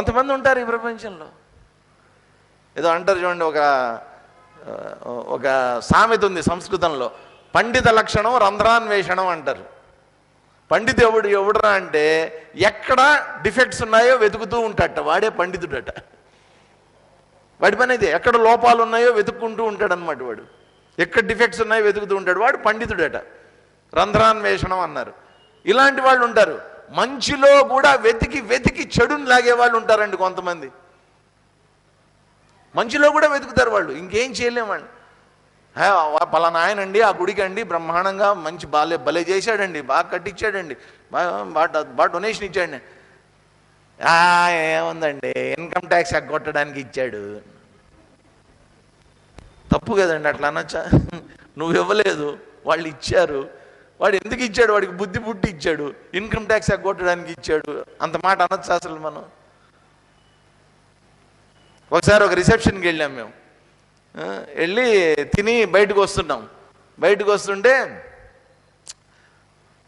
కొంతమంది ఉంటారు ఈ ప్రపంచంలో. ఏదో అంటారు చూడండి, ఒక సామెత ఉంది సంస్కృతంలో, పండిత లక్షణం రంధ్రాన్వేషణం అంటారు. పండితు ఎవడురా అంటే ఎక్కడ డిఫెక్ట్స్ ఉన్నాయో వెతుకుతూ ఉంటాడట, వాడే పండితుడట. వాడి పని అయితే ఎక్కడ లోపాలు ఉన్నాయో వెతుక్కుంటూ ఉంటాడు అనమాట. వాడు ఎక్కడ డిఫెక్ట్స్ ఉన్నాయో వెతుకుతూ ఉంటాడు, వాడు పండితుడట. రంధ్రాన్వేషణం అన్నారు. ఇలాంటి వాళ్ళు ఉంటారు. మంచిలో కూడా వెతికి వెతికి చెడుని లాగే వాళ్ళు ఉంటారండి కొంతమంది. మంచిలో కూడా వెతుకుతారు వాళ్ళు, ఇంకేం చేయలేమండి. పలానా ఆయనండి ఆ గుడికి అండి బ్రహ్మాండంగా మంచి భలే చేశాడండి, బాగా కట్టించాడండి, బాగా డొనేషన్ ఇచ్చాడండి. ఏముందండి, ఇన్కమ్ ట్యాక్స్ ఎగ్గొట్టడానికి ఇచ్చాడు. తప్పు కదండి అట్లా అనొచ్చా? నువ్వు ఇవ్వలేదు, వాళ్ళు ఇచ్చారు. వాడు ఎందుకు ఇచ్చాడు? వాడికి బుద్ధి పుట్టి ఇచ్చాడు, ఇన్కమ్ ట్యాక్స్ ఎగ్గొట్టడానికి ఇచ్చాడు. అంత మాట అనొచ్చా అసలు మనం? ఒకసారి ఒక రిసెప్షన్కి వెళ్ళాం మేము. వెళ్ళి తిని బయటకు వస్తున్నాం. బయటకు వస్తుంటే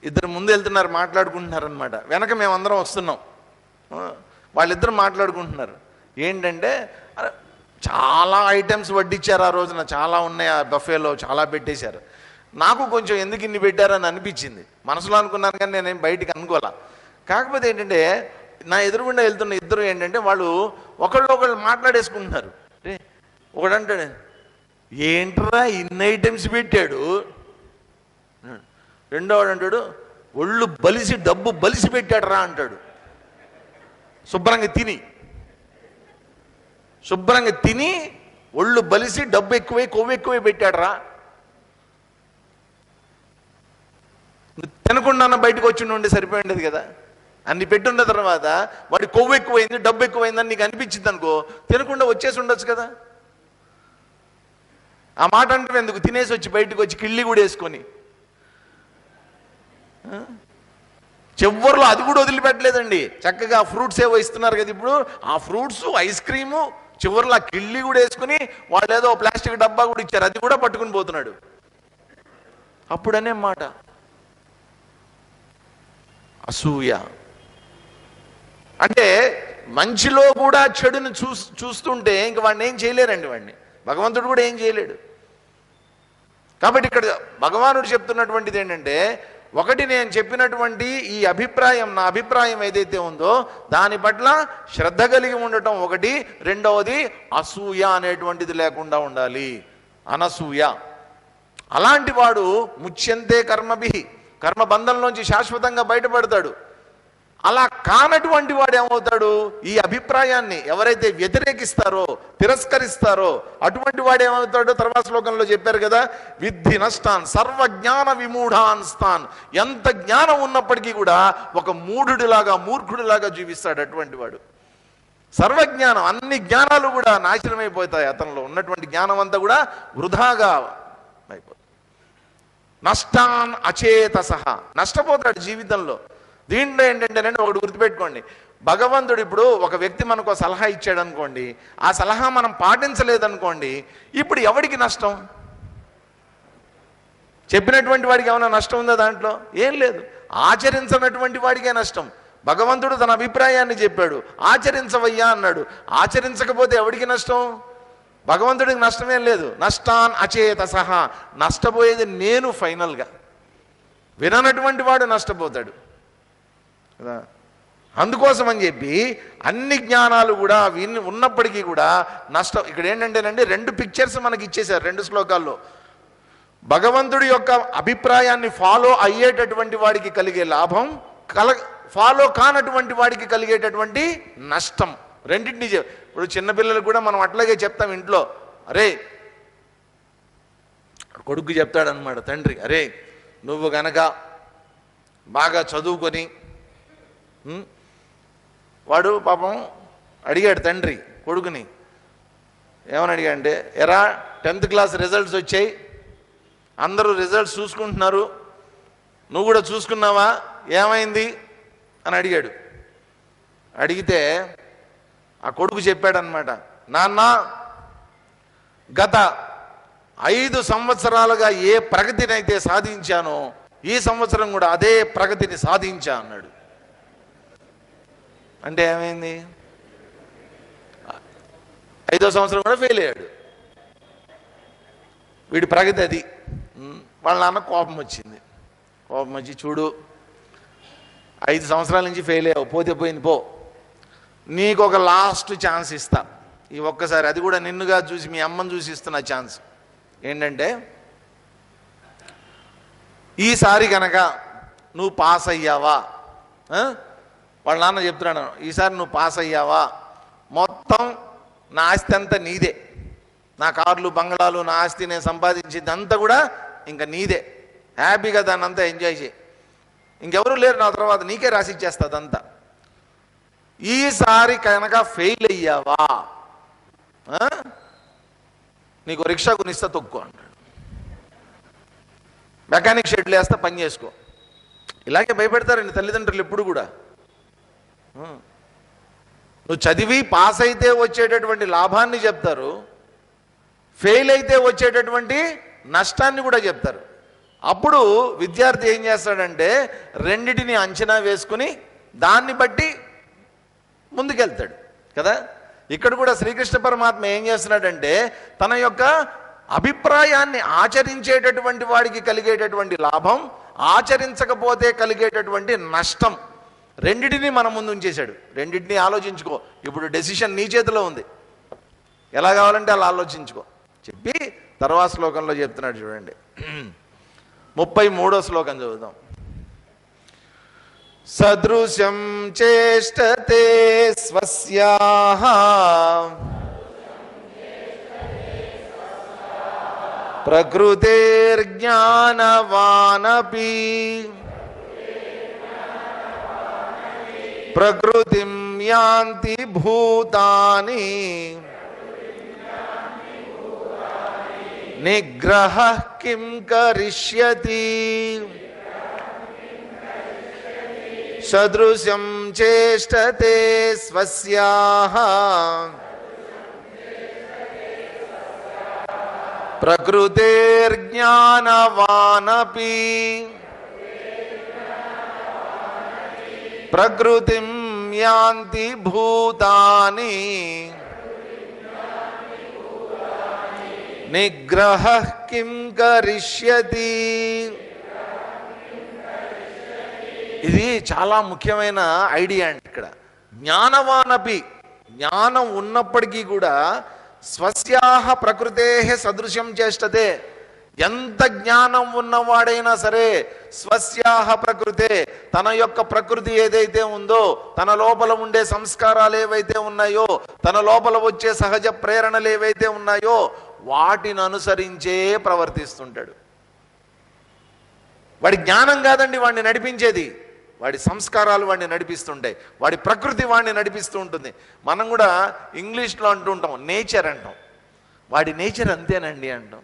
ఇద్దరు ముందు వెళ్తున్నారు, మాట్లాడుకుంటున్నారు అనమాట. వెనక మేమందరం వస్తున్నాం. వాళ్ళిద్దరు మాట్లాడుకుంటున్నారు. ఏంటంటే చాలా ఐటమ్స్ వడ్డించారు ఆ రోజున, చాలా ఉన్నాయి ఆ బఫేలో, చాలా పెట్టేశారు. నాకు కొంచెం ఎందుకు ఇన్ని పెట్టారని అనిపించింది. మనసులో అనుకున్నాను కానీ నేనేం బయటికి అనుకోలే. కాకపోతే ఏంటంటే నా ఎదురుగుండా వెళ్తున్న ఇద్దరు ఏంటంటే వాళ్ళు ఒకళ్ళు మాట్లాడేసుకుంటున్నారు. ఒకడంటాడు, ఏంట్రా ఇన్ని ఐటమ్స్ పెట్టాడు. రెండోవాడు అంటాడు, ఒళ్ళు బలిసి డబ్బు బలిసి పెట్టాడు రా అంటాడు. శుభ్రంగా తిని ఒళ్ళు బలిసి డబ్బు ఎక్కువై కొవ్వు ఎక్కువై పెట్టాడు రా. తినకుండా బయటకు వచ్చి ఉండి సరిపోయింది కదా. అన్ని పెట్టున్న తర్వాత వాడి కొవ్వు ఎక్కువైంది, డబ్బు ఎక్కువైందని నీకు అనిపించింది అనుకో, తినకుండా వచ్చేసి ఉండొచ్చు కదా. ఆ మాట అంటే ఎందుకు? తినేసి వచ్చి బయటకు వచ్చి కిళ్ళి కూడా వేసుకొని చివరిలో అది కూడా వదిలిపెట్టలేదండి. చక్కగా ఫ్రూట్స్ ఏవో ఇస్తున్నారు కదా ఇప్పుడు, ఆ ఫ్రూట్స్, ఐస్ క్రీము, చివరిలో ఆ కిళ్ళి కూడా వేసుకుని వాళ్ళు ఏదో ప్లాస్టిక్ డబ్బా కూడా ఇచ్చారు, అది కూడా పట్టుకుని పోతున్నాడు. అప్పుడనే మాట అసూయ. అంటే మంచిలో కూడా చెడుని చూస్తుంటే ఇంక వాడిని ఏం చేయలేరండి. వాడిని భగవంతుడు కూడా ఏం చేయలేడు. కాబట్టి ఇక్కడ భగవానుడు చెప్తున్నటువంటిది ఏంటంటే, ఒకటి నేను చెప్పినటువంటి ఈ అభిప్రాయం, నా అభిప్రాయం ఏదైతే ఉందో దాని పట్ల శ్రద్ధ కలిగి ఉండటం ఒకటి. రెండవది అసూయ అనేటువంటిది లేకుండా ఉండాలి, అనసూయ. అలాంటి వాడు ముచ్యంతే కర్మభి, కర్మబంధంలోంచి శాశ్వతంగా బయటపడతాడు. అలా కానటువంటి వాడు ఏమవుతాడు? ఈ అభిప్రాయాన్ని ఎవరైతే వ్యతిరేకిస్తారో, తిరస్కరిస్తారో అటువంటి వాడు ఏమవుతాడో తర్వాత శ్లోకంలో చెప్పారు కదా, విద్ధి నష్టాన్ సర్వజ్ఞాన విమూఢాన్ స్థాన్. ఎంత జ్ఞానం ఉన్నప్పటికీ కూడా ఒక మూఢుడిలాగా, మూర్ఖుడిలాగా జీవిస్తాడు అటువంటి వాడు. సర్వజ్ఞానం, అన్ని జ్ఞానాలు కూడా నాశనమైపోతాయి. అతనిలో ఉన్నటువంటి జ్ఞానం అంతా కూడా వృధాగా అయిపోతుంది. నష్టాన్ అచేతసః, నష్టపోతాడు జీవితంలో. దీంట్లో ఏంటంటే ఒకటి గుర్తుపెట్టుకోండి, భగవంతుడు ఇప్పుడు ఒక వ్యక్తి మనకు సలహా ఇచ్చాడు అనుకోండి, ఆ సలహా మనం పాటించలేదనుకోండి, ఇప్పుడు ఎవడికి నష్టం? చెప్పినటువంటి వాడికి ఏమైనా నష్టం ఉందా? దాంట్లో ఏం లేదు. ఆచరించినటువంటి వాడికే నష్టం. భగవంతుడు తన అభిప్రాయాన్ని చెప్పాడు, ఆచరించవయ్యా అన్నాడు. ఆచరించకపోతే ఎవడికి నష్టం? భగవంతుడికి నష్టమేం లేదు. నష్టాన్ అచేతసః, నష్టపోయేది నేను ఫైనల్గా. విననటువంటి వాడు నష్టపోతాడు కదా. అందుకోసం అని చెప్పి అన్ని జ్ఞానాలు కూడా విని ఉన్నప్పటికీ కూడా నష్టం. ఇక్కడ ఏంటంటేనండి, రెండు పిక్చర్స్ మనకి ఇచ్చేశారు రెండు శ్లోకాల్లో. భగవంతుడి యొక్క అభిప్రాయాన్ని ఫాలో అయ్యేటటువంటి వాడికి కలిగే లాభం, ఫాలో కానటువంటి వాడికి కలిగేటటువంటి నష్టం, రెండింటినీ. ఇప్పుడు చిన్నపిల్లలకు కూడా మనం అట్లాగే చెప్తాం ఇంట్లో. అరే, కొడుకు చెప్తాడనమాట తండ్రి, అరే నువ్వు గనక బాగా చదువుకొని, వాడు పాపం అడిగాడు తండ్రి కొడుకుని, ఏమని అడిగాడంటే, ఎరా 10th క్లాస్ రిజల్ట్స్ వచ్చాయి, అందరూ రిజల్ట్స్ చూసుకుంటున్నారు, నువ్వు కూడా చూసుకున్నావా, ఏమైంది అని అడిగాడు. అడిగితే ఆ కొడుకు చెప్పాడనమాట, నాన్న గత 5 సంవత్సరాలుగా ఏ ప్రగతినైతే సాధించానో ఈ సంవత్సరం కూడా అదే ప్రగతిని సాధించా అన్నాడు. అంటే ఏమైంది? 5వ సంవత్సరం కూడా ఫెయిల్ అయ్యాడు. వీడి ప్రగతి అది. వాళ్ళ నాన్న కోపం వచ్చింది. కోపం వచ్చి, చూడు 5 సంవత్సరాల నుంచి ఫెయిల్ అయ్యావు, పోతే పోయింది పో, నీకు ఒక లాస్ట్ ఛాన్స్ ఇస్తా, ఈ ఒక్కసారి, అది కూడా నిన్నుగా చూసి మీ అమ్మని చూసి ఇస్తున్న ఛాన్స్ ఏంటంటే, ఈసారి కనుక నువ్వు పాస్ అయ్యావా, వాళ్ళ నాన్న చెప్తున్నాడు, ఈసారి నువ్వు పాస్ అయ్యావా మొత్తం నా ఆస్తి అంతా నీదే, నా కార్లు బంగ్లాలు నా ఆస్తి నేను సంపాదించింది అంతా కూడా ఇంకా నీదే, హ్యాపీగా దాన్ని అంతా ఎంజాయ్ చేయి, ఇంకెవరూ లేరు నా తర్వాత, నీకే రాసి ఇచ్చేస్తా అదంతా. ఈసారి కనుక ఫెయిల్ అయ్యావా నీకు రిక్షా కొనిస్తా, తొక్కు అంటాడు. మెకానిక్ షెడ్లు వేస్తా, పని చేసుకో. ఇలాగే భయపెడతారండి తల్లిదండ్రులు ఎప్పుడు కూడా. నువ్వు చదివి పాస్ అయితే వచ్చేటటువంటి లాభాన్ని చెప్తారు, ఫెయిల్ అయితే వచ్చేటటువంటి నష్టాన్ని కూడా చెప్తారు. అప్పుడు విద్యార్థి ఏం చేస్తాడంటే రెండిటిని అంచనా వేసుకుని దాన్ని బట్టి ముందుకెళ్తాడు కదా. ఇక్కడ కూడా శ్రీకృష్ణ పరమాత్మ ఏం చేస్తున్నాడంటే తన యొక్క అభిప్రాయాన్ని ఆచరించేటటువంటి వాడికి కలిగేటటువంటి లాభం, ఆచరించకపోతే కలిగేటటువంటి నష్టం, రెండిటిని మన ముందు ఉంచేశాడు. రెండింటినీ ఆలోచించుకో, ఇప్పుడు డెసిషన్ నీ చేతిలో ఉంది, ఎలా కావాలంటే అలా ఆలోచించుకో చెప్పి తర్వాత శ్లోకంలో చెప్తున్నాడు చూడండి. 33వ శ్లోకం చదువుదాం. సదృశం చేష్టతే స్వస్యాః ప్రకృతేర్జ్ఞానవానపి ప్రకృతిం యాంతి భూతాని నిగ్రహ కిం కరిష్యతి. సదృశం చేష్టతే స్వస్యాః ప్రకృతేర్జ్ఞానవానపి ప్రకృతిం యాంతి భూతాని నిగ్రహ కిం కరిష్యతి. ఇది చాలా ముఖ్యమైన ఐడియా అండి. ఇక్కడ జ్ఞానవానపి, జ్ఞానం ఉన్నప్పటికీ కూడా స్వస్యాహ ప్రకృతే సదృశ్యం చేష్టతే, ఎంత జ్ఞానం ఉన్నవాడైనా సరే స్వస్యాహ ప్రకృతే, తన యొక్క ప్రకృతి ఏదైతే ఉందో, తన లోపల ఉండే సంస్కారాలు ఏవైతే ఉన్నాయో, తన లోపల వచ్చే సహజ ప్రేరణలు ఏవైతే ఉన్నాయో వాటిని అనుసరించే ప్రవర్తిస్తుంటాడు. వాడి జ్ఞానం కాదండి వాడిని నడిపించేది, వాడి సంస్కారాలు వాడిని నడిపిస్తుంటాయి, వాడి ప్రకృతి వాడిని నడిపిస్తూ ఉంటుంది. మనం కూడా ఇంగ్లీష్లో అంటుంటాం నేచర్ అంటాం, వాడి నేచర్ అంతేనండి అంటాం.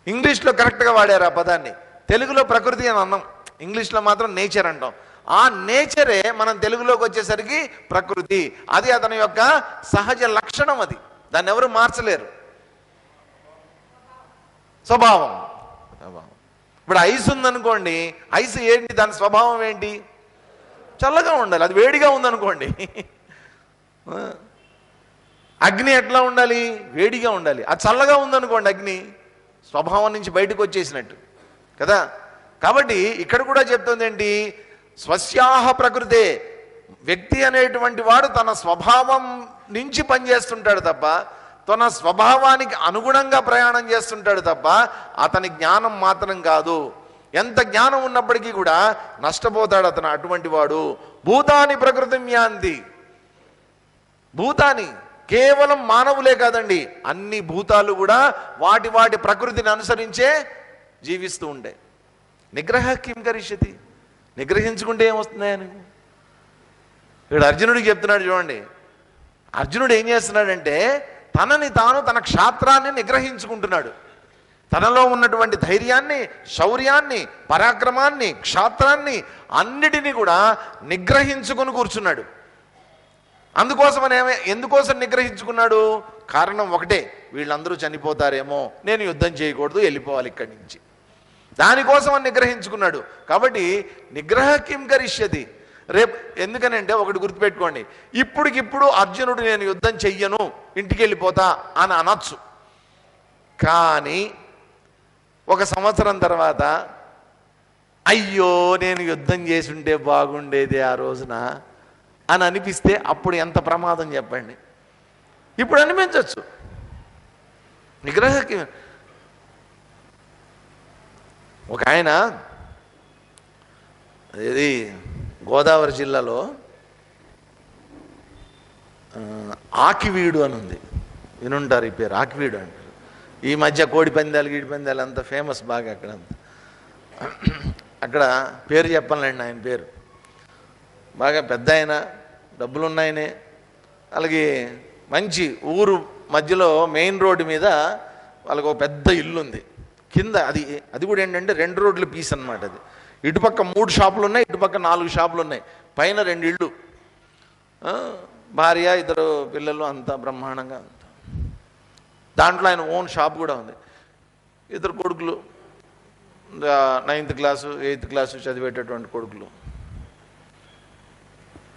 ఇంగ్లీష్లో కరెక్ట్గా వాడారు ఆ పదాన్ని, తెలుగులో ప్రకృతి అని అన్నాం, ఇంగ్లీష్లో మాత్రం నేచర్ అంటాం. ఆ నేచరే మనం తెలుగులోకి వచ్చేసరికి ప్రకృతి, అది అతని యొక్క సహజ లక్షణం, అది దాన్ని ఎవరు మార్చలేరు. స్వభావం. ఇప్పుడు ఐస్ ఉందనుకోండి, ఐస్ ఏంటి, దాని స్వభావం ఏంటి, చల్లగా ఉండాలి. అది వేడిగా ఉందనుకోండి, అగ్ని ఎట్లా ఉండాలి, వేడిగా ఉండాలి. అది చల్లగా ఉందనుకోండి, అగ్ని స్వభావం నుంచి బయటకు వచ్చేసినట్టు కదా. కాబట్టి ఇక్కడ కూడా చెప్తుంది ఏంటి, స్వస్యాహ ప్రకృతే, వ్యక్తి అనేటువంటి వాడు తన స్వభావం నుంచి పనిచేస్తుంటాడు తప్ప, తన స్వభావానికి అనుగుణంగా ప్రయాణం చేస్తుంటాడు తప్ప అతని జ్ఞానం మాత్రం కాదు. ఎంత జ్ఞానం ఉన్నప్పటికీ కూడా నష్టపోతాడు అతను అటువంటి వాడు. భూతాని ప్రకృతిం యాంతి, భూతాని కేవలం మానవులే కాదండి, అన్ని భూతాలు కూడా వాటి వాటి ప్రకృతిని అనుసరించే జీవిస్తూ ఉండే. నిగ్రహ కిం కరిష్యతి, నిగ్రహించుకుంటే ఏమొస్తుంది అని ఇక్కడ అర్జునుడికి చెప్తున్నాడు చూడండి. అర్జునుడు ఏం చేస్తున్నాడంటే తనని తాను, తన క్షాత్రాన్ని నిగ్రహించుకుంటున్నాడు. తనలో ఉన్నటువంటి ధైర్యాన్ని, శౌర్యాన్ని, పరాక్రమాన్ని, క్షాత్రాన్ని అన్నిటినీ కూడా నిగ్రహించుకుని కూర్చున్నాడు. అందుకోసమని ఎందుకోసం నిగ్రహించుకున్నాడు? కారణం ఒకటే, వీళ్ళందరూ చనిపోతారేమో, నేను యుద్ధం చేయకూడదు, వెళ్ళిపోవాలి ఇక్కడి నుంచి, దానికోసం అని నిగ్రహించుకున్నాడు. కాబట్టి నిగ్రహ కిం కరిష్యతి, రేపు ఎందుకనంటే ఒకటి గుర్తుపెట్టుకోండి, ఇప్పటికిప్పుడు అర్జునుడు నేను యుద్ధం చెయ్యను ఇంటికి వెళ్ళిపోతా అని అనొచ్చు. కానీ 1 సంవత్సరం తర్వాత అయ్యో నేను యుద్ధం చేసి ఉంటే బాగుండేది ఆ రోజున అని అనిపిస్తే అప్పుడు ఎంత ప్రమాదం చెప్పండి. ఇప్పుడు అనిపించవచ్చు. నిగ్రహకి ఒక ఆయన, ఇది గోదావరి జిల్లాలో ఆకివీడు అని ఉంది, వినుంటారు ఈ పేరు, ఆకివీడు అంటారు. ఈ మధ్య కోడి పందాలు గీడి పందాలు అంత ఫేమస్ బాగా అక్కడంతా. అక్కడ పేరు చెప్పాలండి, ఆయన పేరు బాగా పెద్ద ఆయన, డబ్బులున్నాయనే. అలాగే మంచి ఊరు మధ్యలో మెయిన్ రోడ్డు మీద వాళ్ళకు ఒక పెద్ద ఇల్లు ఉంది. కింద అది కూడా ఏంటంటే 2 రోడ్ల పీస్ అనమాట. అది ఇటుపక్క 3 షాపులు ఉన్నాయి, ఇటుపక్క 4 షాపులు ఉన్నాయి, పైన 2 ఇళ్ళు, భార్య 2 పిల్లలు, అంతా బ్రహ్మాండంగా. దాంట్లో ఆయన ఓన్ షాప్ కూడా ఉంది. 2 కొడుకులు, 9th క్లాసు 8th క్లాసు చదివేటటువంటి కొడుకులు.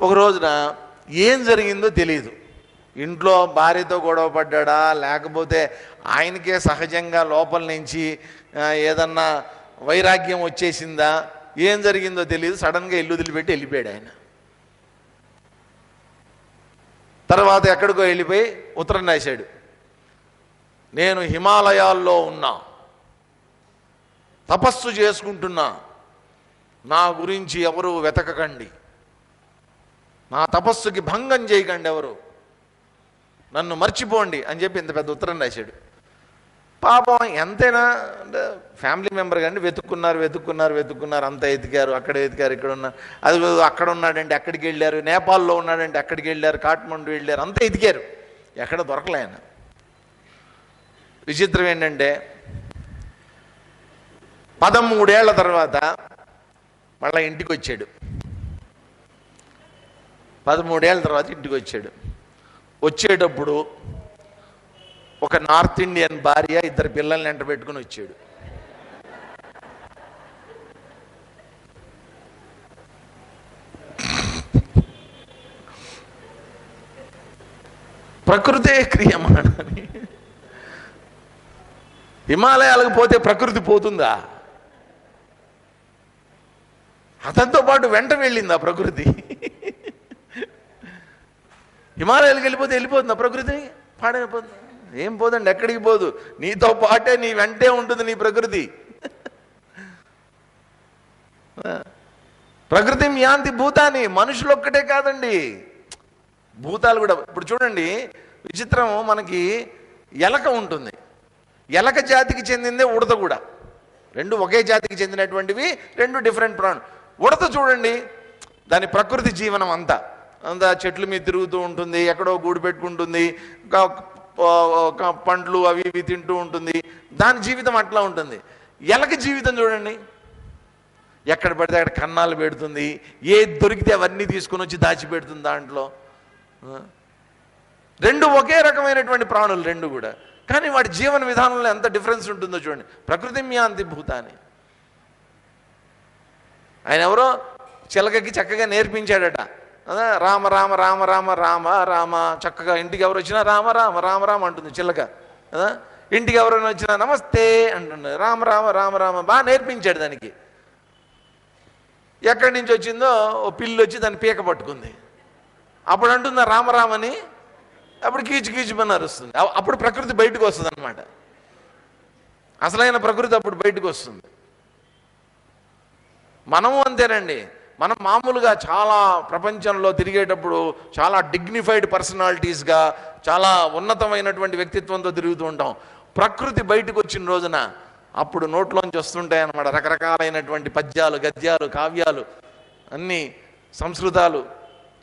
ఒక రోజున ఏం జరిగిందో తెలియదు. ఇంట్లో భార్యతో గొడవ పడ్డా, లేకపోతే ఆయనకే సహజంగా లోపల నుంచి ఏదన్నా వైరాగ్యం వచ్చేసిందా, ఏం జరిగిందో తెలియదు. సడన్గా ఇల్లు వదిలిపెట్టి వెళ్ళిపోయాడు ఆయన. తర్వాత ఎక్కడికో వెళ్ళిపోయి ఉత్తరం రాశాడు, నేను హిమాలయాల్లో ఉన్నా, తపస్సు చేసుకుంటున్నా, నా గురించి ఎవరు వెతకకండి, నా తపస్సుకి భంగం చేయకండి, ఎవరు నన్ను మర్చిపోండి అని చెప్పి ఇంత పెద్ద ఉత్తరం రాశాడు. పాపం ఎంతైనా అంటే ఫ్యామిలీ మెంబర్ కానీ వెతుక్కున్నారు, అంత ఎతికారు, అక్కడ ఎతికారు, ఇక్కడ ఉన్నారు, అది అక్కడ ఉన్నాడంటే అక్కడికి వెళ్ళారు, నేపాల్లో ఉన్నాడంటే అక్కడికి వెళ్ళారు, కాఠ్మండు వెళ్ళారు, అంతా ఎతికారు, ఎక్కడ దొరకలే ఆయన. విచిత్రం ఏంటంటే 13 ఏళ్ల తర్వాత మళ్ళీ ఇంటికి వచ్చాడు. 13 ఏళ్ల తర్వాత ఇంటికి వచ్చాడు. వచ్చేటప్పుడు ఒక నార్త్ ఇండియన్ భార్య 2 పిల్లల్ని వెంట పెట్టుకుని వచ్చాడు. ప్రకృతే క్రియమాణని. హిమాలయాలకు పోతే ప్రకృతి పోతుందా? అతనితో పాటు వెంట వెళ్ళిందా ప్రకృతి? హిమాలయాలకు వెళ్ళిపోతుందా ప్రకృతి? పాడైపోతుంది. ఏం పోదండి, ఎక్కడికి పోదు, నీతో పాటే నీ వెంటే ఉంటుంది నీ ప్రకృతి. ప్రకృతి యాంతి భూతాన్ని, మనుషులు ఒక్కటే కాదండి, భూతాలు కూడా. ఇప్పుడు చూడండి విచిత్రం, మనకి ఎలక ఉంటుంది, ఎలక జాతికి చెందిందే ఉడత కూడా. 2 ఒకే జాతికి చెందినటువంటివి, 2 డిఫరెంట్ ప్రాణులు. ఉడత చూడండి, దాని ప్రకృతి జీవనం అంతా చెట్ల మీద తిరుగుతూ ఉంటుంది, ఎక్కడో గూడు పెట్టుకుంటుంది, పండ్లు అవి ఇవి తింటూ ఉంటుంది, దాని జీవితం అట్లా ఉంటుంది. ఎలక జీవితం చూడండి, ఎక్కడ పడితే అక్కడ కన్నాలు పెడుతుంది, ఏది దొరికితే అవన్నీ తీసుకుని వచ్చి దాచిపెడుతుంది దాంట్లో. 2 ఒకే రకమైనటువంటి ప్రాణులు 2 కూడా, కానీ వాటి జీవన విధానంలో ఎంత డిఫరెన్స్ ఉంటుందో చూడండి. ప్రకృతి యాంతి భూతాన్ని. ఆయన ఎవరో చిలకకి చక్కగా నేర్పించాడట, రామ రామ రామ రామ రామ రామ. చక్కగా ఇంటికి ఎవరు వచ్చినా రామ రామ రామ రామ అంటుంది చిలక. ఇంటికి ఎవరైనా వచ్చినా నమస్తే అంటుంది, రామ రామ రామ రామ. బాగా నేర్పించాడు దానికి. ఎక్కడి నుంచి వచ్చిందో ఓ పిల్లి వచ్చి దాన్ని పీక పట్టుకుంది. అప్పుడు అంటుందా రామరామని, అప్పుడు కీచుమని అరుస్తుంది. అప్పుడు ప్రకృతి బయటకు వస్తుంది అనమాట. అసలైన ప్రకృతి అప్పుడు బయటకు వస్తుంది. మనము అంతేనండి. మనం మామూలుగా చాలా ప్రపంచంలో తిరిగేటప్పుడు చాలా డిగ్నిఫైడ్ పర్సనాలిటీస్గా, చాలా ఉన్నతమైనటువంటి వ్యక్తిత్వంతో తిరుగుతూ ఉంటాం. ప్రకృతి బయటకు వచ్చిన రోజున అప్పుడు నోట్లోంచి వస్తుంటాయి అన్నమాట రకరకాలైనటువంటి పద్యాలు, గద్యాలు, కావ్యాలు, అన్నీ సంస్కృతాలు,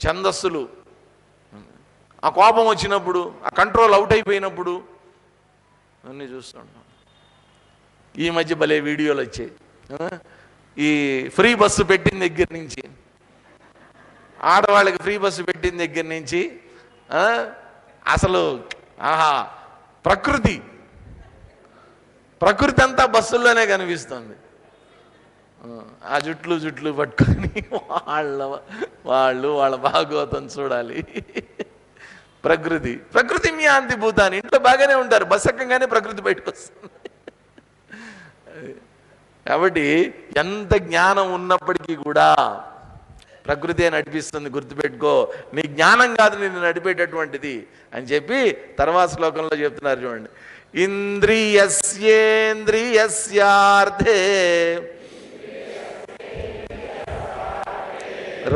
ఛందస్సులు. ఆ కోపం వచ్చినప్పుడు, ఆ కంట్రోల్ అవుట్ అయిపోయినప్పుడు అన్నీ చూస్తుంటాం. ఈ మధ్య భలే వీడియోలు వచ్చాయి. ఈ ఫ్రీ బస్సు పెట్టిన దగ్గర నుంచి, ఆడవాళ్ళకి ఫ్రీ బస్సు పెట్టిన దగ్గర నుంచి అసలు ఆహా ప్రకృతి అంతా బస్సుల్లోనే కనిపిస్తుంది. ఆ జుట్లు పట్టుకొని వాళ్ళ భాగవతం చూడాలి. ప్రకృతి మీ యాంతి భూతాన్ని, ఇంట్లో బాగానే ఉంటారు, బసకంగానే ప్రకృతి బయటకు వస్తుంది. కాబట్టి ఎంత జ్ఞానం ఉన్నప్పటికీ కూడా ప్రకృతే నడిపిస్తుంది, గుర్తుపెట్టుకో, నీ జ్ఞానం కాదు నిన్ను నడిపేటటువంటిది అని చెప్పి తర్వాత శ్లోకంలో చెప్తున్నారు చూడండి. ఇంద్రియస్యేంద్రియస్యార్థే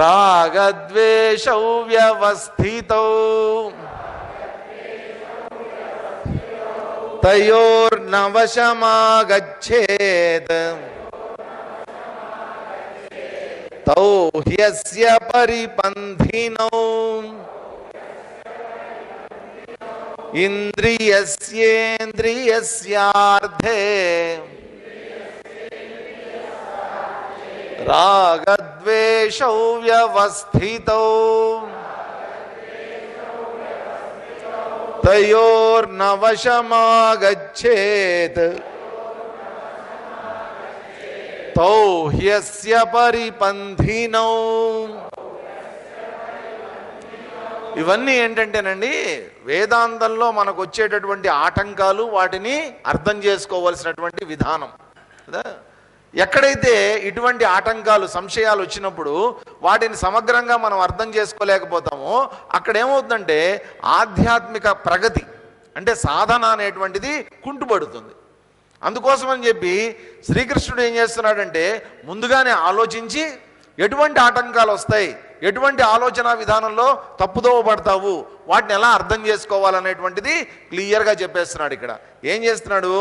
రాగద్వేషౌ వ్యవస్థితౌ తయోర్నవశమాగచ్ఛేత్ తౌ హ్యస్య పరిపంథినౌ ఇంద్రియస్యేంద్రియస్యార్థే రాగద్వేషౌ వ్యవస్థితౌ తయోర్నవశమాగచ్ఛేత్ తౌ హ్యస్య పరిపంథినౌ. ఇవన్నీ ఏంటంటేనండి వేదాంతంలో మనకు వచ్చేటటువంటి ఆటంకాలు, వాటిని అర్థం చేసుకోవలసినటువంటి విధానం కదా. ఎక్కడైతే ఇటువంటి ఆటంకాలు, సంశయాలు వచ్చినప్పుడు వాటిని సమగ్రంగా మనం అర్థం చేసుకోలేకపోతామో అక్కడ ఏమవుతుందంటే ఆధ్యాత్మిక ప్రగతి అంటే సాధన అనేటువంటిది కుంటుపడుతుంది. అందుకోసమని చెప్పి శ్రీకృష్ణుడు ఏం చేస్తున్నాడంటే ముందుగానే ఆలోచించి ఎటువంటి ఆటంకాలు వస్తాయి, ఎటువంటి ఆలోచన విధానంలో తప్పుదోవ పడతావు, వాటిని ఎలా అర్థం చేసుకోవాలనేటువంటిది క్లియర్గా చెప్పేస్తున్నాడు. ఇక్కడ ఏం చేస్తున్నాడు,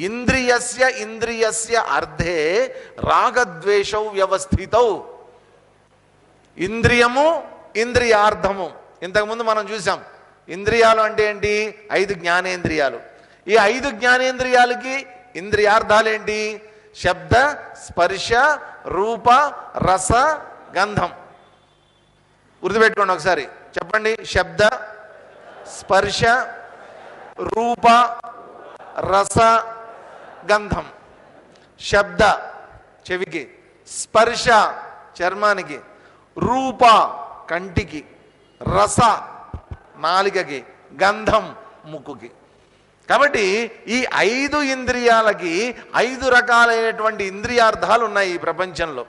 ఇంద్రియస్య అర్థే రాగద్వేషౌ వ్యవస్థితౌ. ఇంద్రియము, ఇంద్రియార్థము ఇంతకుముందు మనం చూసాం. ఇంద్రియాలు అంటే ఏంటి? 5 జ్ఞానేంద్రియాలు. ఈ 5 జ్ఞానేంద్రియాలకి ఇంద్రియార్థాలు ఏంటి? శబ్ద, స్పర్శ, రూప, రస, గంధం. గుర్తుపెట్టుకోండి ఒకసారి, చెప్పండి. శబ్ద, స్పర్శ, రూప, రస, గంధం. శబ్ద చెవికి, స్పర్శ చర్మానికి, రూప కంటికి, రస నాలికకి, గంధం ముక్కుకి. కాబట్టి ఈ 5 ఇంద్రియాలకి 5 రకాలైనటువంటి ఇంద్రియార్థాలు ఉన్నాయి ఈ ప్రపంచంలో.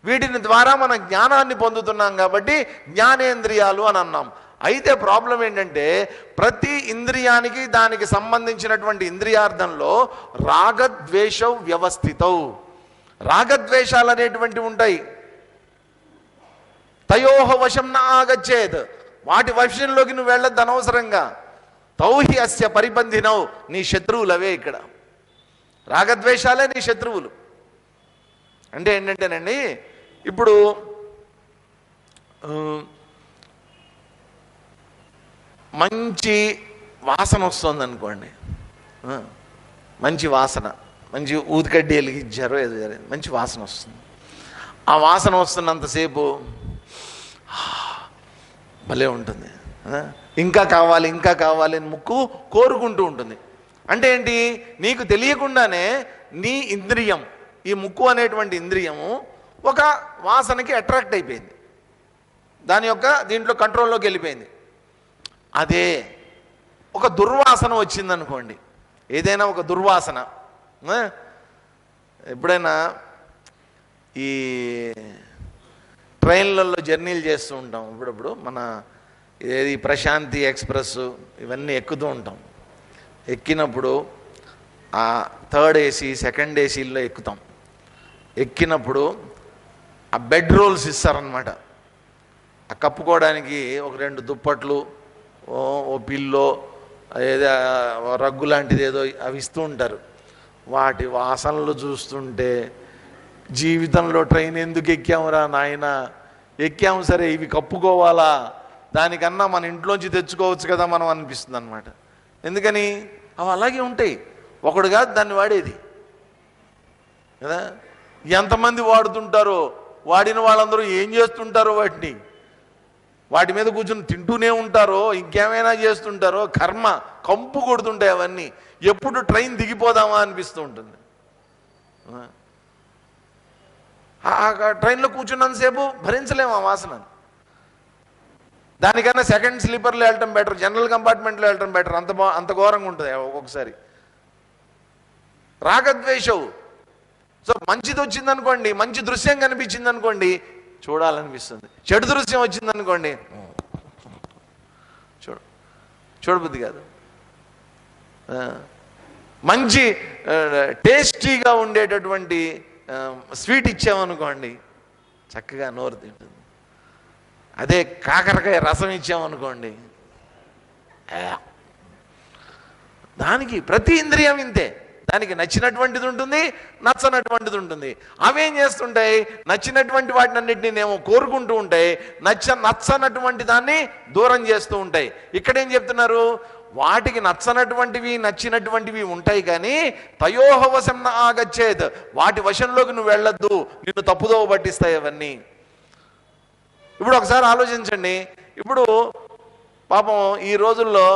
వీటిని ద్వారా మనం జ్ఞానాన్ని పొందుతున్నాం కాబట్టి జ్ఞానేంద్రియాలు అని అన్నాం. అయితే ప్రాబ్లం ఏంటంటే ప్రతి ఇంద్రియానికి దానికి సంబంధించినటువంటి ఇంద్రియార్థంలో రాగద్వేషౌ వ్యవస్థితౌ. రాగద్వేషాలు అనేటువంటివి ఉంటాయి. తయోహ వశం న ఆగచ్చేత్, వాటి వశంలోకి నువ్వు వెళ్ళొద్దు అనవసరంగా. తౌహి అస్య పరిబంధినౌ, నీ శత్రువులవే. ఇక్కడ రాగద్వేషాలే నీ శత్రువులు. అంటే ఏంటంటేనండి, ఇప్పుడు మంచి వాసన వస్తుంది అనుకోండి, మంచి వాసన, మంచి ఊదికడ్డి వెలిగించారో ఏదో జరిగింది, మంచి వాసన వస్తుంది. ఆ వాసన వస్తున్నంతసేపు భలే ఉంటుంది, ఇంకా కావాలి ఇంకా కావాలి అని ముక్కు కోరుకుంటూ ఉంటుంది. అంటే ఏంటి? నీకు తెలియకుండానే నీ ఇంద్రియం, ఈ ముక్కు అనేటువంటి ఇంద్రియము ఒక వాసనకి అట్రాక్ట్ అయిపోయింది, దాని యొక్క దీంట్లో కంట్రోల్లోకి వెళ్ళిపోయింది. అదే ఒక దుర్వాసన వచ్చిందనుకోండి, ఏదైనా ఒక దుర్వాసన. ఎప్పుడైనా ఈ ట్రైన్లలో జర్నీలు చేస్తూ ఉంటాం, ఇప్పుడప్పుడు మన ఏది ప్రశాంతి ఎక్స్ప్రెస్ ఇవన్నీ ఎక్కుతూ ఉంటాం. ఎక్కినప్పుడు ఆ 3rd ఏసీ, 2nd ఏసీల్లో ఎక్కుతాం. ఎక్కినప్పుడు ఆ బెడ్ రోల్స్ ఇస్తారనమాట. ఆ కప్పుకోవడానికి ఒక 2 దుప్పట్లు, ఓ పిల్లో, ఏదో రగ్గు లాంటిది ఏదో అవి ఇస్తూ ఉంటారు. వాటి వాసనలు చూస్తుంటే జీవితంలో ట్రైన్ ఎందుకు ఎక్కామురా నాయన, ఎక్కాము సరే ఇవి కప్పుకోవాలా, దానికన్నా మన ఇంట్లోంచి తెచ్చుకోవచ్చు కదా మనం అనిపిస్తుంది అనమాట. ఎందుకని? అవి అలాగే ఉంటాయి, ఒకడు కాదు దాన్ని వాడేది కదా. ఎంతమంది వాడుతుంటారో, వాడిన వాళ్ళందరూ ఏం చేస్తుంటారో, వాటి మీద కూర్చొని తింటూనే ఉంటారో, ఇంకేమైనా చేస్తుంటారో, కర్మ కంపు కొడుతుంటాయి అవన్నీ. ఎప్పుడు ట్రైన్ దిగిపోదామా అనిపిస్తూ ఉంటుంది. ట్రైన్లో కూర్చున్నంతసేపు భరించలేము ఆ వాసన. దానికన్నా సెకండ్ స్లీపర్లో వెళ్ళటం బెటర్, జనరల్ కంపార్ట్మెంట్లో వెళ్ళటం బెటర్. అంత ఘోరంగా ఉంటుంది ఒక్కొక్కసారి. రాగద్వేషవు. సో మంచిది వచ్చిందనుకోండి, మంచి దృశ్యం కనిపించింది అనుకోండి, చూడాలనిపిస్తుంది. చెడు దృశ్యం వచ్చిందనుకోండి, చూడబుద్ధి కాదు. మంచి టేస్టీగా ఉండేటటువంటి స్వీట్ ఇచ్చామనుకోండి, చక్కగా నోరు తింటుంది. అదే కాకరకాయ రసం ఇచ్చామనుకోండి, దానికి ప్రతి ఇంద్రియం ఇంతే. దానికి నచ్చినటువంటిది ఉంటుంది, నచ్చనటువంటిది ఉంటుంది. అవేం చేస్తుంటాయి? నచ్చినటువంటి వాటిని అన్నింటినేమో కోరుకుంటూ ఉంటాయి, నచ్చనటువంటి దాన్ని దూరం చేస్తూ ఉంటాయి. ఇక్కడేం చెప్తున్నారు? వాటికి నచ్చనటువంటివి నచ్చినటువంటివి ఉంటాయి, కానీ తయోహవశం న ఆగచ్చేత్, వాటి వశంలోకి నువ్వు వెళ్ళొద్దు, నిన్ను తప్పుదోవ పట్టిస్తాయి అవన్నీ. ఇప్పుడు ఒకసారి ఆలోచించండి. ఇప్పుడు పాపం ఈ రోజుల్లో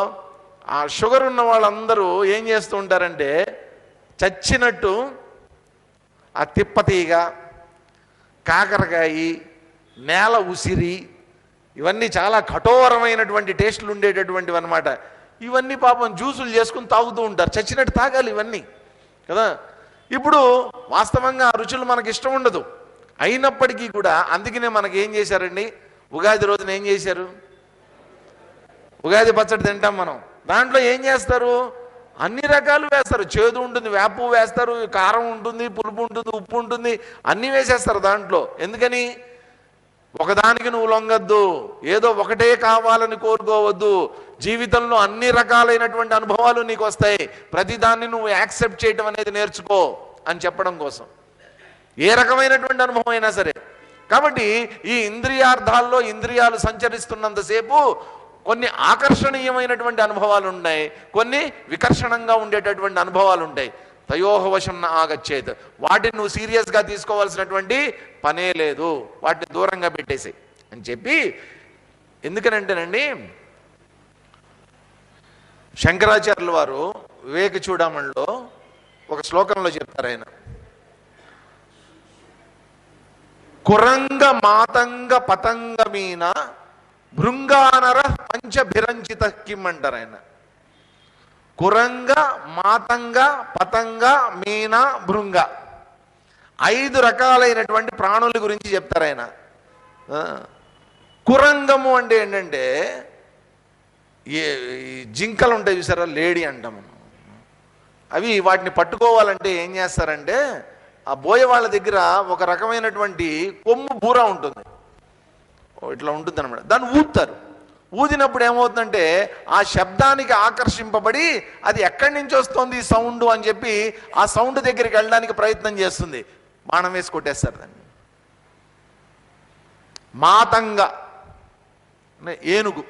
ఆ షుగర్ ఉన్న వాళ్ళందరూ ఏం చేస్తూ ఉంటారంటే, చచ్చినట్టు ఆ తిప్పతీగ, కాకరకాయ, నేల ఉసిరి, ఇవన్నీ చాలా కఠోరమైనటువంటి టేస్టులు ఉండేటటువంటివి అన్నమాట. ఇవన్నీ పాపం జ్యూసులు చేసుకుని తాగుతూ ఉంటారు. చచ్చినట్టు తాగాలి ఇవన్నీ కదా. ఇప్పుడు వాస్తవంగా ఆ రుచులు మనకి ఇష్టం ఉండదు. అయినప్పటికీ కూడా అందుకనే మనకి ఏం చేశారండి, ఉగాది రోజున ఏం చేశారు? ఉగాది పచ్చడి తింటాం మనం. దాంట్లో ఏం చేస్తారు? అన్ని రకాలు వేస్తారు. చేదు ఉంటుంది, వేపు వేస్తారు, కారం ఉంటుంది, పులుపు ఉంటుంది, ఉప్పు ఉంటుంది, అన్నీ వేసేస్తారు దాంట్లో. ఎందుకని? ఒకదానికి నువ్వు లొంగద్దు, ఏదో ఒకటే కావాలని కోరుకోవద్దు. జీవితంలో అన్ని రకాలైనటువంటి అనుభవాలు నీకు వస్తాయి, ప్రతిదాన్ని నువ్వు యాక్సెప్ట్ చేయటం అనేది నేర్చుకో అని చెప్పడం కోసం. ఏ రకమైనటువంటి అనుభవం అయినా సరే. కాబట్టి ఈ ఇంద్రియార్థాల్లో ఇంద్రియాలు సంచరిస్తున్నంతసేపు కొన్ని ఆకర్షణీయమైనటువంటి అనుభవాలు ఉన్నాయి, కొన్ని వికర్షణంగా ఉండేటటువంటి అనుభవాలు ఉంటాయి. తయోహవశం న ఆగచ్చేత్, వాటిని నువ్వు సీరియస్గా తీసుకోవాల్సినటువంటి పనే లేదు, వాటిని దూరంగా పెట్టేసి అని చెప్పి. ఎందుకనంటేనండి, శంకరాచార్యుల వారు వివేక చూడమణిలో ఒక శ్లోకంలో చెప్తారు ఆయన, కురంగ మాతంగ పతంగమీన భృంగానర పంచభిరంచిత కిమ్ అంటారు ఆయన. కురంగ, మాతంగ, పతంగ, మీన, భృంగ, 5 రకాలైనటువంటి ప్రాణుల గురించి చెప్తారు ఆయన. కురంగము అంటే ఏంటంటే, ఈ జింకలు ఉంటాయి చూసారా, లేడీ అంటాము. అవి వాటిని పట్టుకోవాలంటే ఏం చేస్తారంటే, ఆ బోయ వాళ్ళ దగ్గర ఒక రకమైనటువంటి కొమ్ము బూర ఉంటుంది, ఇట్లా ఉంటుంది అనమాట. దాన్ని ఊదుతారు. ఊదినప్పుడు ఏమవుతుందంటే, ఆ శబ్దానికి ఆకర్షింపబడి అది ఎక్కడి నుంచి వస్తుంది సౌండ్ అని చెప్పి ఆ సౌండ్ దగ్గరికి వెళ్ళడానికి ప్రయత్నం చేస్తుంది. బాణం వేసి కొట్టేస్తారు దాన్ని. మాతంగ ఏనుగు,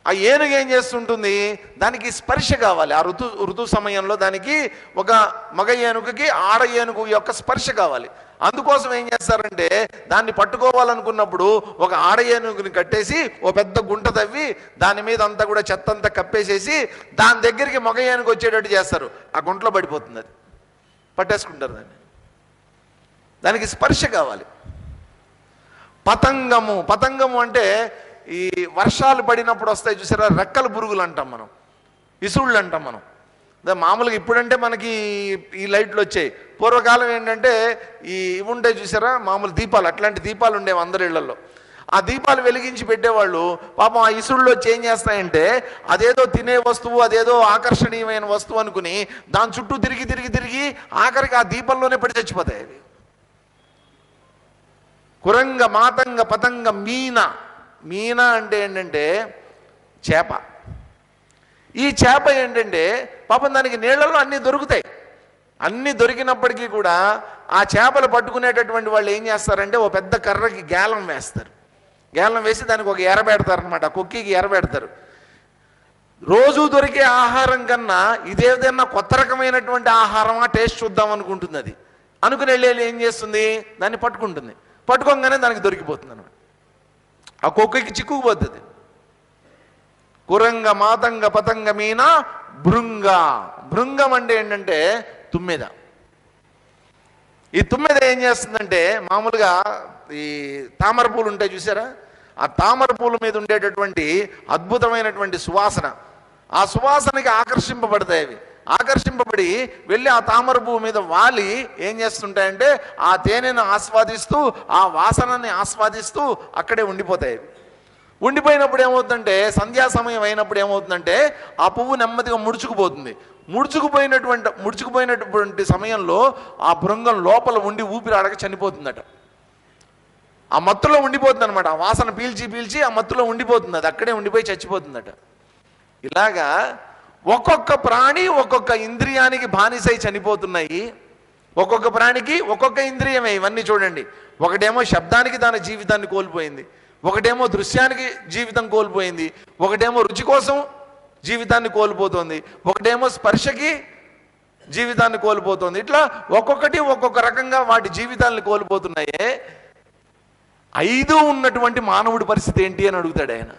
ఆ ఏనుగు ఏం చేస్తుంటుంది? దానికి స్పర్శ కావాలి. ఆ ఋతు సమయంలో దానికి ఒక మగ ఏనుగుకి ఆడ ఏనుగు యొక్క స్పర్శ కావాలి. అందుకోసం ఏం చేస్తారంటే, దాన్ని పట్టుకోవాలనుకున్నప్పుడు ఒక ఆడ ఏనుగుని కట్టేసి ఓ పెద్ద గుంట తవ్వి దాని మీద అంతా కూడా చెత్త అంతా కప్పేసేసి దాని దగ్గరికి మగ ఏనుగు వచ్చేటట్టు చేస్తారు. ఆ గుంటలో పడిపోతుంది, అది పట్టేసుకుంటారు దాన్ని. దానికి స్పర్శ కావాలి. పతంగము, పతంగము అంటే ఈ వర్షాలు పడినప్పుడు వస్తాయి చూసారా, రెక్కల పురుగులు అంటాం మనం, ఇసుళ్ళు అంటాం మనం. మామూలుగా ఇప్పుడంటే మనకి ఈ లైట్లు వచ్చాయి. పూర్వకాలం ఏంటంటే ఇవి ఉంటాయి చూసారా, మామూలు దీపాలు, అట్లాంటి దీపాలు ఉండేవి అందరి ఇళ్లలో. ఆ దీపాలు వెలిగించి పెట్టేవాళ్ళు. పాపం ఆ ఇసుళ్ళు వచ్చి ఏం చేస్తాయంటే, అదేదో తినే వస్తువు, అదేదో ఆకర్షణీయమైన వస్తువు అనుకుని దాని చుట్టూ తిరిగి తిరిగి తిరిగి ఆఖరికి ఆ దీపంలోనే పడి చచ్చిపోతాయి అవి. కురంగ, మాతంగ, పతంగ, మీన. మీన అంటే ఏంటంటే చేప. ఈ చేప ఏంటంటే పాపం దానికి నీళ్లలో అన్నీ దొరుకుతాయి. అన్నీ దొరికినప్పటికీ కూడా ఆ చేపలు పట్టుకునేటటువంటి వాళ్ళు ఏం చేస్తారంటే, ఓ పెద్ద కర్రకి గేలం వేస్తారు. గేలం వేసి దానికి ఒక ఎర పెడతారు అనమాట, కుక్కీకి ఎర పెడతారు. రోజు దొరికే ఆహారం కన్నా ఇదేదైనా కొత్త రకమైనటువంటి ఆహారమా, టేస్ట్ చూద్దాం అనుకుంటుంది. అది అనుకుని వెళ్ళి ఏం చేస్తుంది, దాన్ని పట్టుకుంటుంది. పట్టుకోగానే దానికి దొరికిపోతుంది అనమాట. ఆ కుక్కకి చిక్కుకుపోతుంది. కురంగ, మాతంగ, పతంగ, మీన, భృంగ. భృంగం అంటే ఏంటంటే తుమ్మెద. ఈ తుమ్మెద ఏం చేస్తుందంటే, మామూలుగా ఈ తామర పూలు ఉంటాయి చూసారా, ఆ తామర పూల మీద ఉండేటటువంటి అద్భుతమైనటువంటి సువాసన, ఆ సువాసనకి ఆకర్షింపబడతాయి. అవి ఆకర్షింపబడి వెళ్ళి ఆ తామర పువ్వు మీద వాలి ఏం చేస్తుంటాయంటే, ఆ తేనెను ఆస్వాదిస్తూ, ఆ వాసనని ఆస్వాదిస్తూ అక్కడే ఉండిపోతాయి. ఉండిపోయినప్పుడు ఏమవుతుందంటే, సంధ్యా సమయం అయినప్పుడు ఏమవుతుందంటే, ఆ పువ్వు నెమ్మదిగా ముడుచుకుపోతుంది. ముడుచుకుపోయినటువంటి సమయంలో ఆ బృంగం లోపల ఉండి ఊపిరాడక చనిపోతుందట. ఆ మత్తులో ఉండిపోతుంది అనమాట. ఆ వాసన పీల్చి పీల్చి ఆ మత్తులో ఉండిపోతుంది, అది అక్కడే ఉండిపోయి చచ్చిపోతుందట. ఇలాగా ఒక్కొక్క ప్రాణి ఒక్కొక్క ఇంద్రియానికి బానిసై చనిపోతున్నాయి. ఒక్కొక్క ప్రాణికి ఒక్కొక్క ఇంద్రియమే. ఇవన్నీ చూడండి, ఒకటేమో శబ్దానికి తన జీవితాన్ని కోల్పోయింది, ఒకటేమో దృశ్యానికి జీవితం కోల్పోయింది, ఒకటేమో రుచి కోసం జీవితాన్ని కోల్పోతుంది, ఒకటేమో స్పర్శకి జీవితాన్ని కోల్పోతుంది. ఇట్లా ఒక్కొక్కటి ఒక్కొక్క రకంగా వాటి జీవితాన్ని కోల్పోతున్నాయే. 5 ఉన్నటువంటి మానవుడి పరిస్థితి ఏంటి అని అడుగుతాడు ఆయన.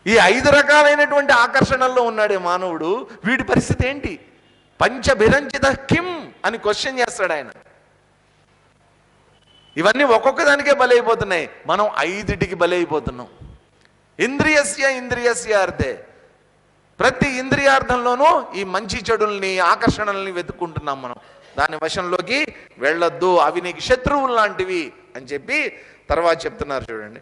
ఈ 5 రకాలైనటువంటి ఆకర్షణల్లో ఉన్నాడే మానవుడు, వీడి పరిస్థితి ఏంటి? పంచభిరంచిత కిం అని క్వశ్చన్ చేస్తాడు ఆయన. ఇవన్నీ ఒక్కొక్క దానికే బలైపోతున్నాయి, మనం 5టికి బలైపోతున్నాం. ఇంద్రియస్య అర్థే, ప్రతి ఇంద్రియార్థంలోనూ ఈ మంచి చెడుల్ని ఆకర్షణల్ని వెతుక్కుంటున్నాం మనం. దాని వశంలోకి వెళ్ళొద్దు, అవి నీకు శత్రువులు లాంటివి అని చెప్పి తర్వాత చెప్తున్నారు చూడండి.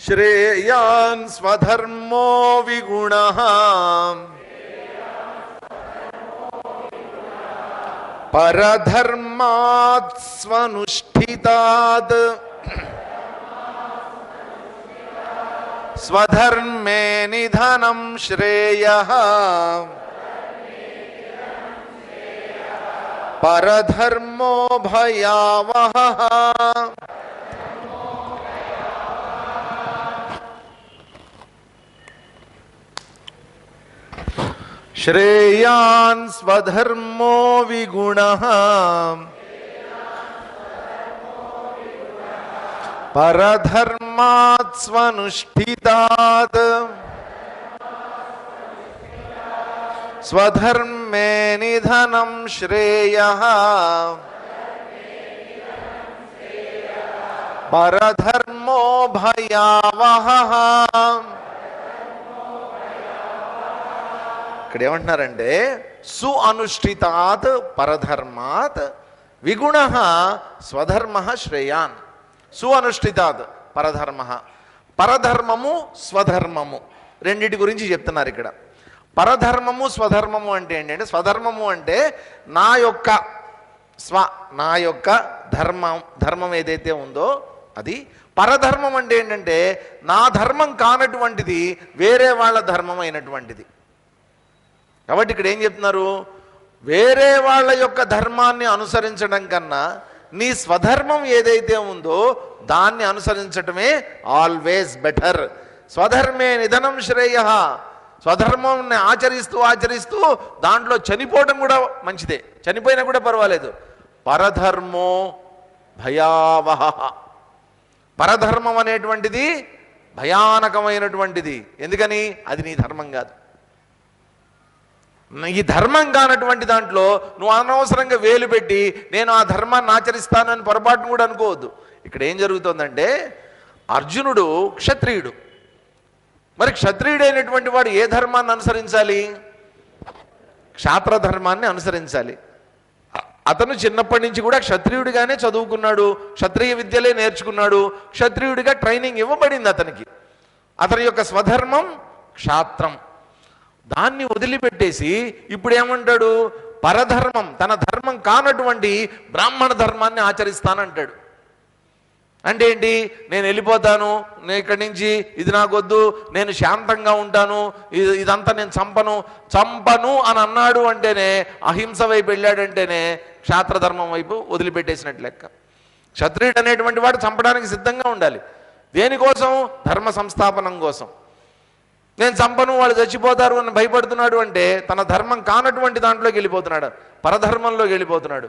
శ్రేయాన్ స్వధర్మో విగుణః పరధర్మాత్ స్వనుష్ఠితాత్ స్వధర్మే నిధనం శ్రేయః పరధర్మో భయావహః. శ్రేయాన్ స్వధర్మో విగుణః పరధర్మాత్ స్వనుష్ఠితాత్ స్వధర్మే నిధనం శ్రేయః పరధర్మో భయావహః. ఇక్కడ ఏమంటున్నారంటే, సు అనుష్ఠితాత్ పరధర్మాత్ విగుణః స్వధర్మః శ్రేయాన్. సు అనుష్ఠితాత్ పరధర్మః, పరధర్మము స్వధర్మము రెండిటి గురించి చెప్తున్నారు ఇక్కడ. పరధర్మము స్వధర్మము అంటే ఏంటంటే, స్వధర్మము అంటే నా యొక్క ధర్మం ఏదైతే ఉందో అది. పరధర్మం అంటే ఏంటంటే, నా ధర్మం కానటువంటిది వేరే వాళ్ళ ధర్మం అయినటువంటిది. కాబట్టి ఇక్కడ ఏం చెప్తున్నారు, వేరే వాళ్ళ యొక్క ధర్మాన్ని అనుసరించడం కన్నా నీ స్వధర్మం ఏదైతే ఉందో దాన్ని అనుసరించటమే ఆల్వేస్ బెటర్. స్వధర్మే నిధనం శ్రేయః, స్వధర్మాన్ని ఆచరిస్తూ దాంట్లో చనిపోవడం కూడా మంచిదే, చనిపోయినా కూడా పర్వాలేదు. పరధర్మో భయావహః, పరధర్మం అనేటువంటిది భయానకమైనటువంటిది. ఎందుకని? అది నీ ధర్మం కాదు. ఈ ధర్మం కానటువంటి దాంట్లో నువ్వు అనవసరంగా వేలు పెట్టి నేను ఆ ధర్మాన్ని ఆచరిస్తానని పొరపాటును కూడా అనుకోవద్దు. ఇక్కడ ఏం జరుగుతుందంటే, అర్జునుడు క్షత్రియుడు. మరి క్షత్రియుడైనటువంటి వాడు ఏ ధర్మాన్ని అనుసరించాలి? క్షాత్ర ధర్మాన్ని అనుసరించాలి. అతను చిన్నప్పటి నుంచి కూడా క్షత్రియుడిగానే చదువుకున్నాడు, క్షత్రియ విద్యలే నేర్చుకున్నాడు, క్షత్రియుడిగా ట్రైనింగ్ ఇవ్వబడింది అతనికి. అతని యొక్క స్వధర్మం క్షాత్రం. దాన్ని వదిలిపెట్టేసి ఇప్పుడు ఏమంటాడు? పరధర్మం, తన ధర్మం కానటువంటి బ్రాహ్మణ ధర్మాన్ని ఆచరిస్తానంటాడు. అంటే ఏంటి? నేను వెళ్ళిపోతాను, నేను ఇక్కడి నుంచి, ఇది నాకొద్దు, నేను శాంతంగా ఉంటాను, ఇదంతా నేను చంపను అని అన్నాడు అంటేనే, అహింస వైపు వెళ్ళాడంటేనే క్షాత్రధర్మం వైపు వదిలిపెట్టేసినట్లు లెక్క. క్షత్రియుడు అనేటువంటి వాడు చంపడానికి సిద్ధంగా ఉండాలి. దేనికోసం? ధర్మ సంస్థాపనం కోసం. నేను చంపను, వాళ్ళు చచ్చిపోతారు అని భయపడుతున్నాడు అంటే తన ధర్మం కానటువంటి దాంట్లోకి వెళ్ళిపోతున్నాడు, పరధర్మంలోకి వెళ్ళిపోతున్నాడు.